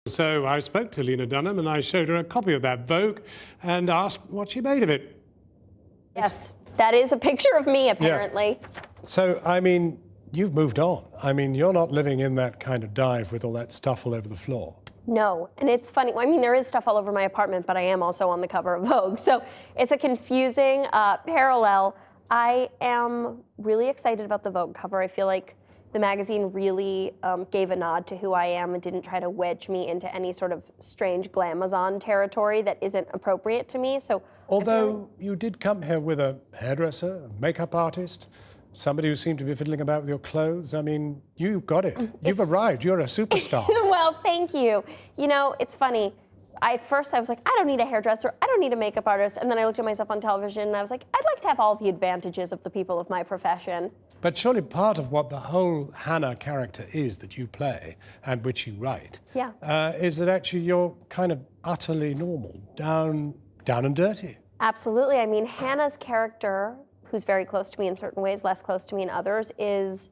So I spoke to Lena Dunham and I showed her a copy of that Vogue and asked what she made of it. Yes, that is a picture of me, apparently. Yeah. So, I mean, you've moved on. I mean, you're not living in that kind of dive with all that stuff all over the floor. No, and it's funny. I mean, there is stuff all over my apartment, but I am also on the cover of Vogue. So it's a confusing parallel. I am really excited about the Vogue cover. I feel like the magazine really gave a nod to who I am and didn't try to wedge me into any sort of strange glamazon territory that isn't appropriate to me. So, although you did come here with a hairdresser, a makeup artist, somebody who seemed to be fiddling about with your clothes. I mean, you got it. You've arrived. You're a superstar. Well, thank you. You know, it's funny. At first I was like, I don't need a hairdresser, I don't need a makeup artist. And then I looked at myself on television and I was like, I'd like to have all the advantages of the people of my profession. But surely part of what the whole Hannah character is that you play and which you write, is that actually you're kind of utterly normal, down and dirty. Absolutely. I mean, Hannah's character, who's very close to me in certain ways, less close to me in others, is,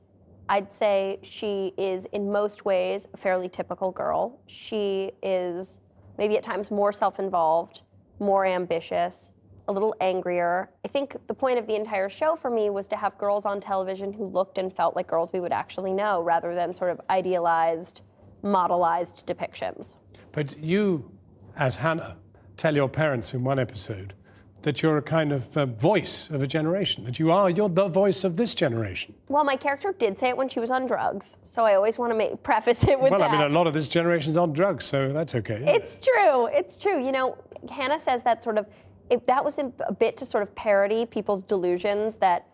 I'd say she is in most ways a fairly typical girl. She is maybe at times more self-involved, more ambitious, a little angrier. I think the point of the entire show for me was to have girls on television who looked and felt like girls we would actually know, rather than sort of idealized, modelized depictions. But you, as Hannah, tell your parents in one episode that you're a kind of voice of a generation, that you're the voice of this generation. Well, my character did say it when she was on drugs, so I always want to preface it with that. Well, I mean, a lot of this generation's on drugs, so that's okay. Yeah. It's true, it's true. You know, Hannah says that sort of, that was a bit to sort of parody people's delusions that,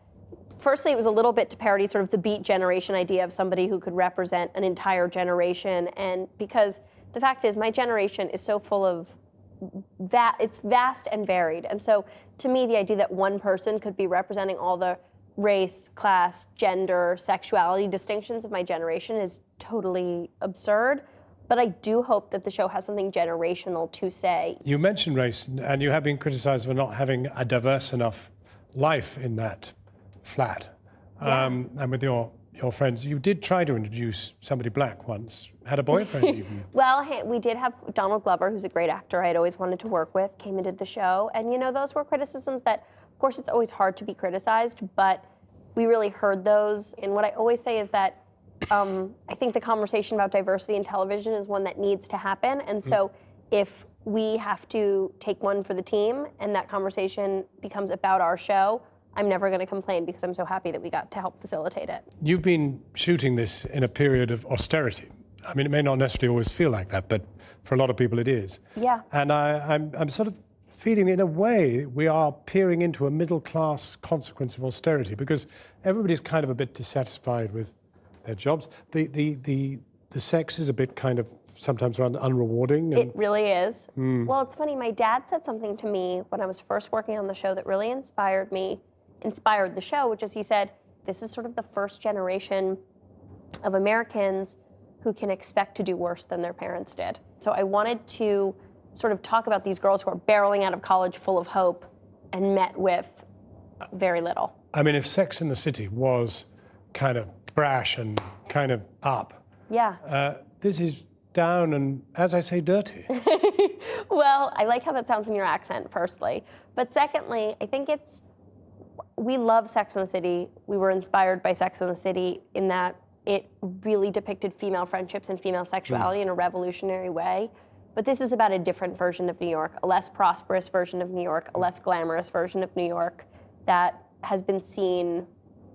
firstly, it was a little bit to parody sort of the Beat Generation idea of somebody who could represent an entire generation. And because the fact is, my generation is so full of it's vast and varied. And so to me, the idea that one person could be representing all the race, class, gender, sexuality distinctions of my generation is totally absurd. But I do hope that the show has something generational to say. You mentioned race, and you have been criticized for not having a diverse enough life in that flat. And with your friends, you did try to introduce somebody black once, had a boyfriend even. Well, we did have Donald Glover, who's a great actor I'd always wanted to work with, came and did the show. And, you know, those were criticisms that, of course, it's always hard to be criticized, but we really heard those. And what I always say is that I think the conversation about diversity in television is one that needs to happen. And so if we have to take one for the team and that conversation becomes about our show, I'm never going to complain because I'm so happy that we got to help facilitate it. You've been shooting this in a period of austerity. I mean, it may not necessarily always feel like that, but for a lot of people it is. Yeah. And I'm sort of feeling, in a way, we are peering into a middle-class consequence of austerity because everybody's kind of a bit dissatisfied with their jobs. The sex is a bit kind of sometimes unrewarding. It really is. Well, it's funny, my dad said something to me when I was first working on the show that really inspired the show, which is he said, this is sort of the first generation of Americans who can expect to do worse than their parents did. So I wanted to sort of talk about these girls who are barreling out of college full of hope and met with very little. I mean, if Sex in the City was kind of brash and kind of up, this is down and, as I say, dirty. Well, I like how that sounds in your accent, firstly. But secondly, I think we love Sex and the City. We were inspired by Sex and the City in that it really depicted female friendships and female sexuality in a revolutionary way. But this is about a different version of New York, a less prosperous version of New York, a less glamorous version of New York that has been seen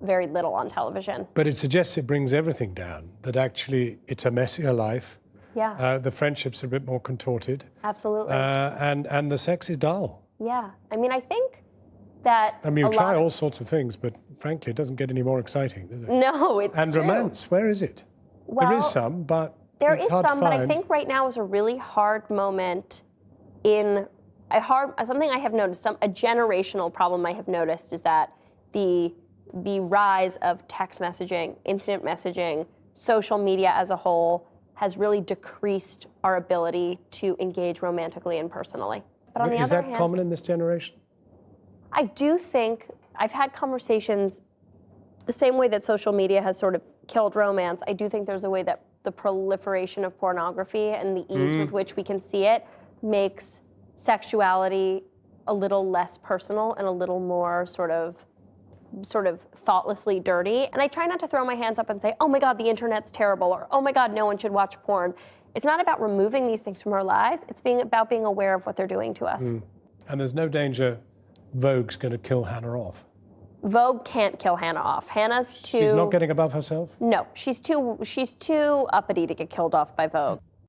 very little on television. But it suggests it brings everything down, that actually it's a messier life. Yeah. The friendships are a bit more contorted. Absolutely. And the sex is dull. Yeah. I mean, I think that you try all sorts of things, but frankly, it doesn't get any more exciting, does it? No, it's And true. Romance, where is it? Well, there is some, but there it's is hard some, to but find. I think right now is a really hard moment something I have noticed, a generational problem I have noticed is that the rise of text messaging, instant messaging, social media as a whole has really decreased our ability to engage romantically and personally. But on the other hand, is that common in this generation? I do think I've had conversations the same way that social media has sort of killed romance. I do think there's a way that the proliferation of pornography and the ease with which we can see it makes sexuality a little less personal and a little more sort of thoughtlessly dirty. And I try not to throw my hands up and say, oh my God, the internet's terrible, or oh my God, no one should watch porn. It's not about removing these things from our lives. It's about being aware of what they're doing to us. And there's no danger Vogue's going to kill Hannah off. Vogue can't kill Hannah off. Hannah's too... She's not getting above herself? No, she's too uppity to get killed off by Vogue.